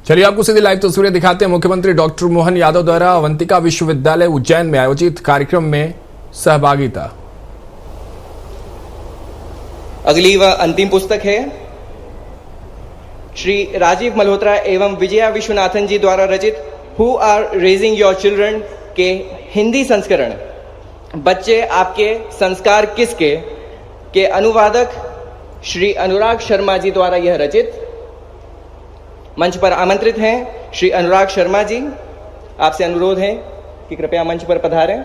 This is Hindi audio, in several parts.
चलिए आपको सीधी लाइव तस्वीरें दिखाते हैं। मुख्यमंत्री डॉक्टर मोहन यादव द्वारा अवंतिका विश्वविद्यालय उज्जैन में आयोजित कार्यक्रम में सहभागिता। अगली व अंतिम पुस्तक है श्री राजीव मल्होत्रा एवं विजया विश्वनाथन जी द्वारा रचित who are raising your children के हिंदी संस्करण बच्चे आपके संस्कार किसके के अनुवादक श्री अनुराग शर्मा जी द्वारा यह रचित। मंच पर आमंत्रित हैं श्री अनुराग शर्मा जी। आपसे अनुरोध है कि कृपया मंच पर पधारें।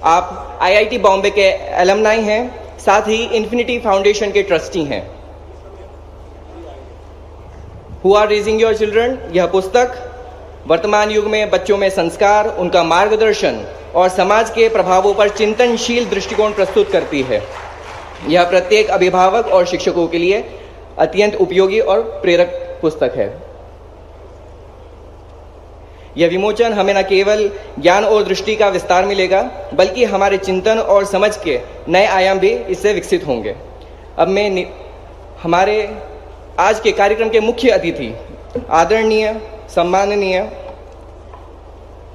आप आईआईटी बॉम्बे के एलमनाई हैं, साथ ही इन्फिनिटी फाउंडेशन के ट्रस्टी हैं। Who are raising your children यह पुस्तक वर्तमान युग में बच्चों में संस्कार, उनका मार्गदर्शन और समाज के प्रभावों पर चिंतनशील दृष्टिकोण प्रस्तुत करती है। यह प्रत्येक अभिभावक और शिक्षकों के लिए अत्यंत उपयोगी और प्रेरक पुस्तक है। यह विमोचन हमें न केवल ज्ञान और दृष्टि का विस्तार मिलेगा, बल्कि हमारे चिंतन और समझ के नए आयाम भी इससे विकसित होंगे। अब मैं हमारे आज के कार्यक्रम के मुख्य अतिथि आदरणीय सम्माननीय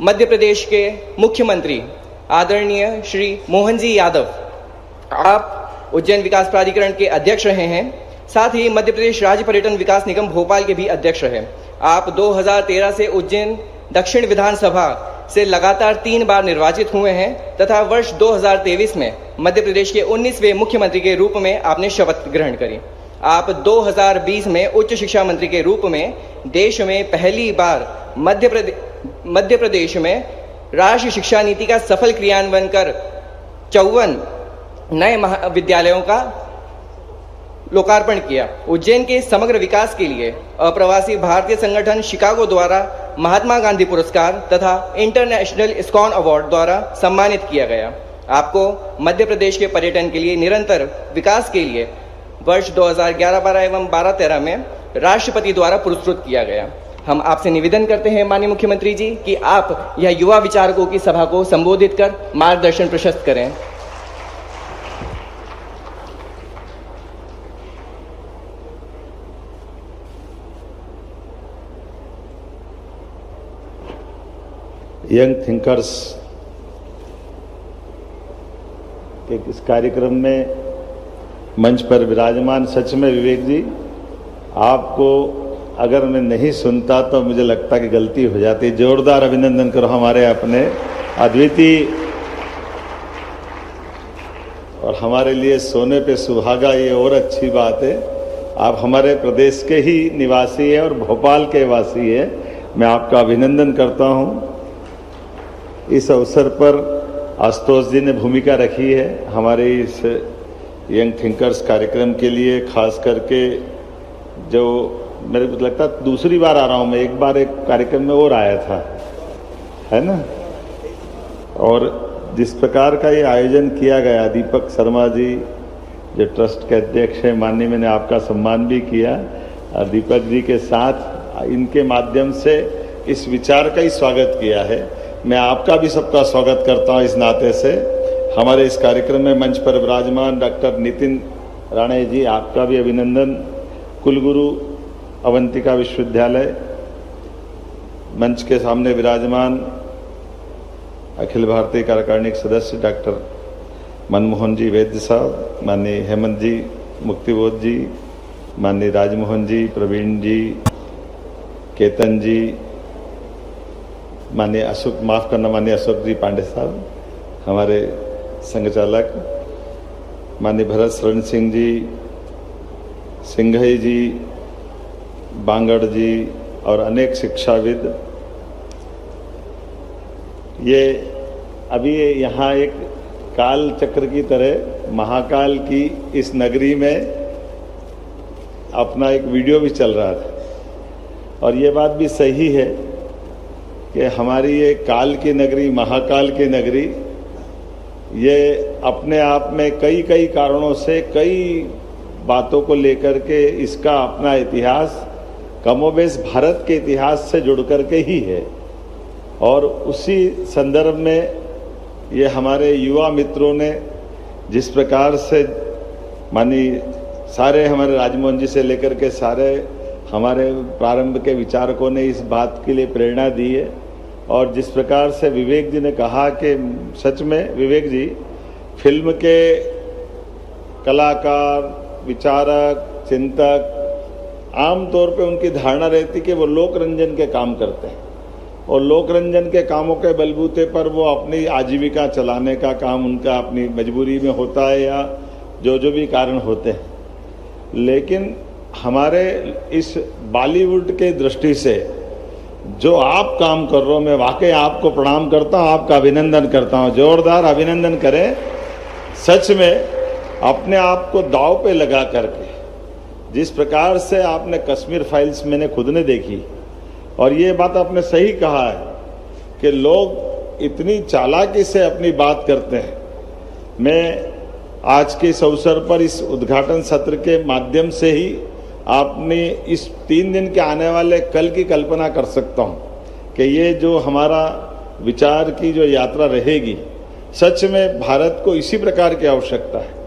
मध्य प्रदेश के मुख्यमंत्री आदरणीय श्री मोहन जी यादव, आप उज्जैन विकास प्राधिकरण के अध्यक्ष रहे हैं, साथ ही मध्य प्रदेश राज्य पर्यटन विकास निगम भोपाल के भी अध्यक्ष रहे। आप 2013 से उज्जैन दक्षिण विधानसभा से लगातार 3 बार निर्वाचित हुए हैं तथा वर्ष 2023 में मध्य प्रदेश के 19वें मुख्यमंत्री के रूप में आपने शपथ ग्रहण करी। आप 2020 में उच्च शिक्षा मंत्री के रूप में देश में पहली बार मध्य प्रदेश में राष्ट्रीय शिक्षा नीति का सफल क्रियान्वयन कर 54 नए महाविद्यालयों का लोकार्पण किया। उज्जैन के समग्र विकास के लिए अप्रवासी भारतीय संगठन शिकागो द्वारा महात्मा गांधी पुरस्कार तथा इंटरनेशनल इस्कॉन अवार्ड द्वारा सम्मानित किया गया। आपको मध्य प्रदेश के पर्यटन के लिए निरंतर विकास के लिए वर्ष 2011-12 एवं 12-13 में राष्ट्रपति द्वारा पुरस्कृत किया गया। हम आपसे निवेदन करते हैं माननीय मुख्यमंत्री जी कि आप यह युवा विचारकों की सभा को संबोधित कर मार्गदर्शन प्रशस्त करें। यंग थिंकर्स के इस कार्यक्रम में मंच पर विराजमान सच में विवेक जी, आपको अगर मैं नहीं सुनता तो मुझे लगता कि गलती हो जाती। जोरदार अभिनंदन करो हमारे अपने अद्वितीय और हमारे लिए सोने पे सुहागा। ये और अच्छी बात है, आप हमारे प्रदेश के ही निवासी हैं और भोपाल के वासी हैं। मैं आपका अभिनंदन करता हूं। इस अवसर पर आशुतोष जी ने भूमिका रखी है हमारे इस यंग थिंकर्स कार्यक्रम के लिए, खास करके जो मेरे को लगता है दूसरी बार आ रहा हूं मैं, एक बार एक कार्यक्रम में और आया था, है ना। और जिस प्रकार का ये आयोजन किया गया, दीपक शर्मा जी जो ट्रस्ट के अध्यक्ष हैं, माननीय, मैंने आपका सम्मान भी किया और दीपक जी के साथ इनके माध्यम से इस विचार का ही स्वागत किया है। मैं आपका भी सबका स्वागत करता हूं इस नाते से। हमारे इस कार्यक्रम में मंच पर विराजमान डॉक्टर नितिन राणे जी, आपका भी अभिनंदन। कुलगुरु अवंतिका विश्वविद्यालय, मंच के सामने विराजमान अखिल भारतीय कार्यकारिणी के सदस्य डॉक्टर मनमोहन जी वैद्य साहब, माननीय हेमंत जी मुक्तिबोध जी, माननीय राजमोहन जी, प्रवीण जी, केतन जी, माननीय अशोक जी पांडे साहब, हमारे संघचालक माननीय भरत शरण सिंह जी, सिंघई जी, बांगड़ जी और अनेक शिक्षाविद। ये अभी यहाँ एक काल चक्र की तरह महाकाल की इस नगरी में अपना एक वीडियो भी चल रहा था और ये बात भी सही है कि हमारी ये काल की नगरी, महाकाल की नगरी, ये अपने आप में कई कारणों से, कई बातों को लेकर के इसका अपना इतिहास कमोबेश भारत के इतिहास से जुड़ करके ही है। और उसी संदर्भ में ये हमारे युवा मित्रों ने जिस प्रकार से मानी सारे हमारे राजमोहन जी से लेकर के सारे हमारे प्रारंभ के विचारकों ने इस बात के लिए प्रेरणा दी है। और जिस प्रकार से विवेक जी ने कहा कि सच में विवेक जी फिल्म के कलाकार, विचारक, चिंतक आमतौर पे उनकी धारणा रहती कि वो लोक रंजन के काम करते हैं और लोक रंजन के कामों के बलबूते पर वो अपनी आजीविका चलाने का काम उनका अपनी मजबूरी में होता है या जो भी कारण होते हैं। लेकिन हमारे इस बॉलीवुड के दृष्टि से जो आप काम कर रहे हो, मैं वाकई आपको प्रणाम करता हूँ, आपका अभिनंदन करता हूँ, जोरदार अभिनंदन करें। सच में अपने आप को दांव पे लगा करके जिस प्रकार से आपने कश्मीर फाइल्स मैंने खुद ने देखी और ये बात आपने सही कहा है कि लोग इतनी चालाकी से अपनी बात करते हैं। मैं आज के इस अवसर पर इस उद्घाटन सत्र के माध्यम से ही आपने इस 3 दिन के आने वाले कल की कल्पना कर सकता हूं कि ये जो हमारा विचार की जो यात्रा रहेगी, सच में भारत को इसी प्रकार की आवश्यकता है।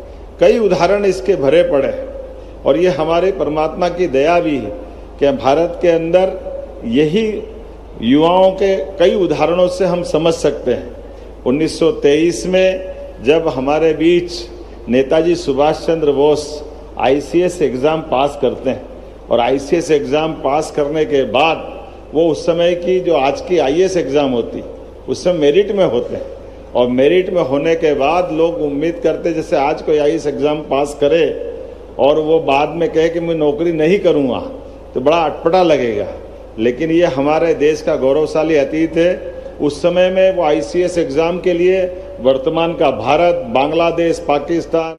कई उदाहरण इसके भरे पड़े हैं और ये हमारे परमात्मा की दया भी है कि भारत के अंदर यही युवाओं के कई उदाहरणों से हम समझ सकते हैं। 1923 में जब हमारे बीच Netaji Subhash Chandra Bose ICS exam pass करते हैं और आईसीएस एग्ज़ाम पास करने के बाद वो उस समय की जो आज की आईएएस एग्ज़ाम होती उस समय मेरिट में होते हैं और मेरिट में होने के बाद लोग उम्मीद करते जैसे आज कोई आईएएस एग्ज़ाम पास करे और वो बाद में कहे कि मैं नौकरी नहीं करूँगा तो बड़ा अटपटा लगेगा। लेकिन ये हमारे देश का गौरवशाली अतीत है। उस समय में वो आईसीएस एग्ज़ाम के लिए वर्तमान का भारत, बांग्लादेश, पाकिस्तान